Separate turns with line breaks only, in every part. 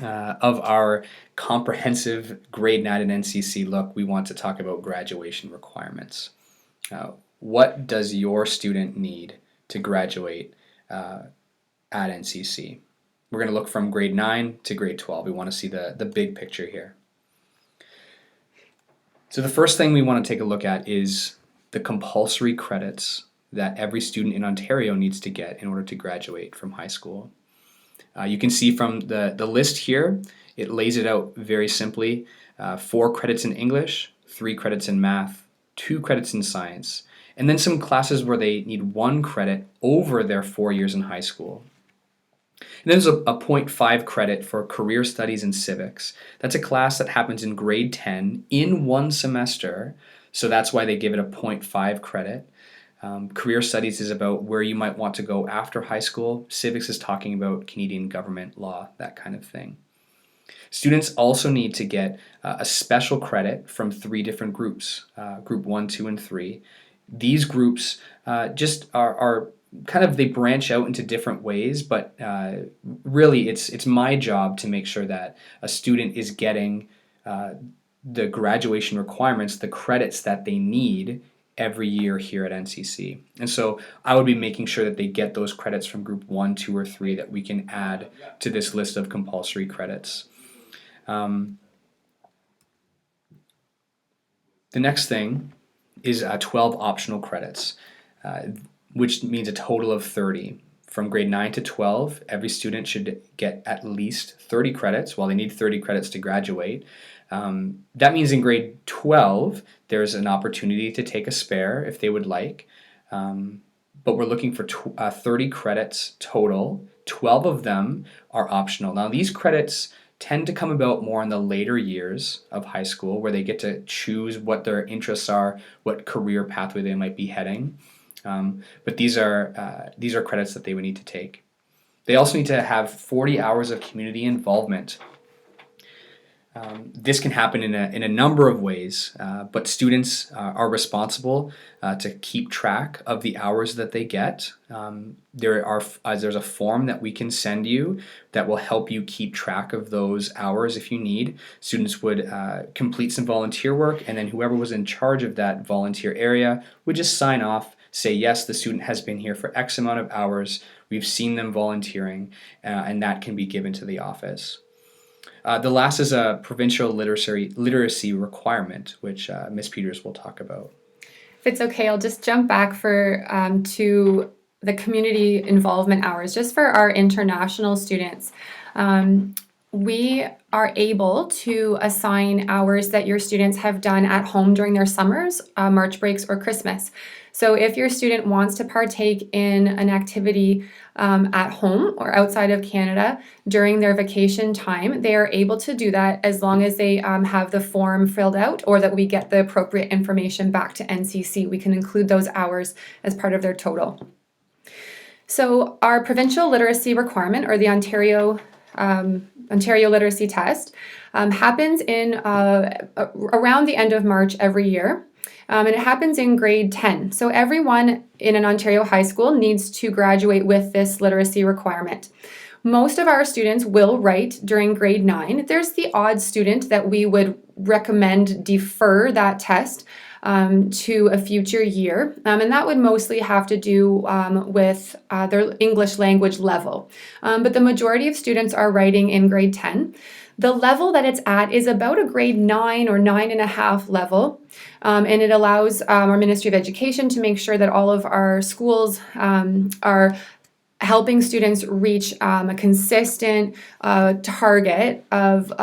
of our comprehensive grade 9 at NCC look, we want to talk about graduation requirements. What does your student need to graduate at NCC? We're going to look from grade 9 to grade 12. We want to see the big picture here. So the first thing we want to take a look at is the compulsory credits that every student in Ontario needs to get in order to graduate from high school. You can see from the list here, it lays it out very simply. 4 credits in English, 3 credits in math, 2 credits in science, and then some classes where they need 1 credit over their 4 years in high school. And then there's a 0.5 credit for career studies and civics. That's a class that happens in grade 10 in 1 semester, so that's why they give it a 0.5 credit. Career studies is about where you might want to go after high school. Civics is talking about Canadian government law, that kind of thing. Students also need to get a special credit from 3 different groups, group 1, 2, and 3. These groups just are kind of, they branch out into different ways, but really it's my job to make sure that a student is getting the graduation requirements, the credits that they need every year here at NCC. And so I would be making sure that they get those credits from group 1, 2, or 3 that we can add to this list of compulsory credits. The next thing is 12 optional credits, which means a total of 30. From grade 9 to 12, every student should get at least 30 credits. While they need 30 credits to graduate, that means in grade 12, there's an opportunity to take a spare if they would like. But we're looking for 30 credits total. 12 of them are optional. Now, these credits tend to come about more in the later years of high school, where they get to choose what their interests are, what career pathway they might be heading. But these are credits that they would need to take. They also need to have 40 hours of community involvement. This can happen in a number of ways, but students are responsible to keep track of the hours that they get. There's a form that we can send you that will help you keep track of those hours if you need. Students would complete some volunteer work, and then whoever was in charge of that volunteer area would just sign off, say, yes, the student has been here for X amount of hours, we've seen them volunteering, and that can be given to the office. The last is a provincial literacy requirement, which Ms. Peters will talk about.
If it's okay, I'll just jump back to the community involvement hours, just for our international students. We are able to assign hours that your students have done at home during their summers, March breaks, or Christmas. So if your student wants to partake in an activity at home or outside of Canada during their vacation time, they are able to do that as long as they have the form filled out, or that we get the appropriate information back to NCC. We can include those hours as part of their total. So our provincial literacy requirement, or the Ontario Literacy Test, happens in around the end of March every year. And it happens in grade 10. So everyone in an Ontario high school needs to graduate with this literacy requirement. Most of our students will write during grade 9. There's the odd student that we would recommend defer that test to a future year. And that would mostly have to do with their English language level. But the majority of students are writing in grade 10. The level that it's at is about a grade 9 or 9.5 level, and it allows our Ministry of Education to make sure that all of our schools are helping students reach a consistent target of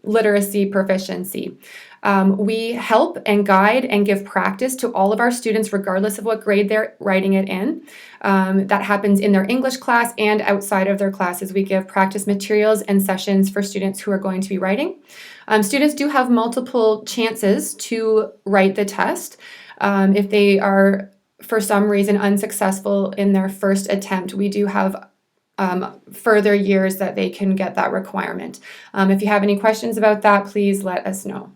literacy proficiency. We help and guide and give practice to all of our students, regardless of what grade they're writing it in. That happens in their English class and outside of their classes. We give practice materials and sessions for students who are going to be writing. Students do have multiple chances to write the test. If they are, for some reason, unsuccessful in their first attempt, we do have further years that they can get that requirement. If you have any questions about that, please let us know.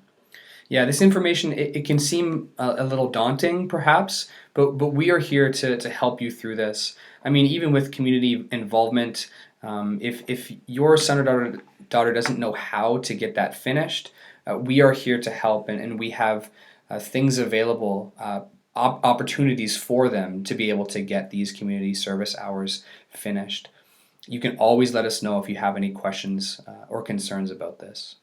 Yeah, this information, it can seem a little daunting perhaps, but we are here to help you through this. I mean, even with community involvement, if your son or daughter doesn't know how to get that finished, we are here to help, and we have things available, opportunities for them to be able to get these community service hours finished. You can always let us know if you have any questions or concerns about this.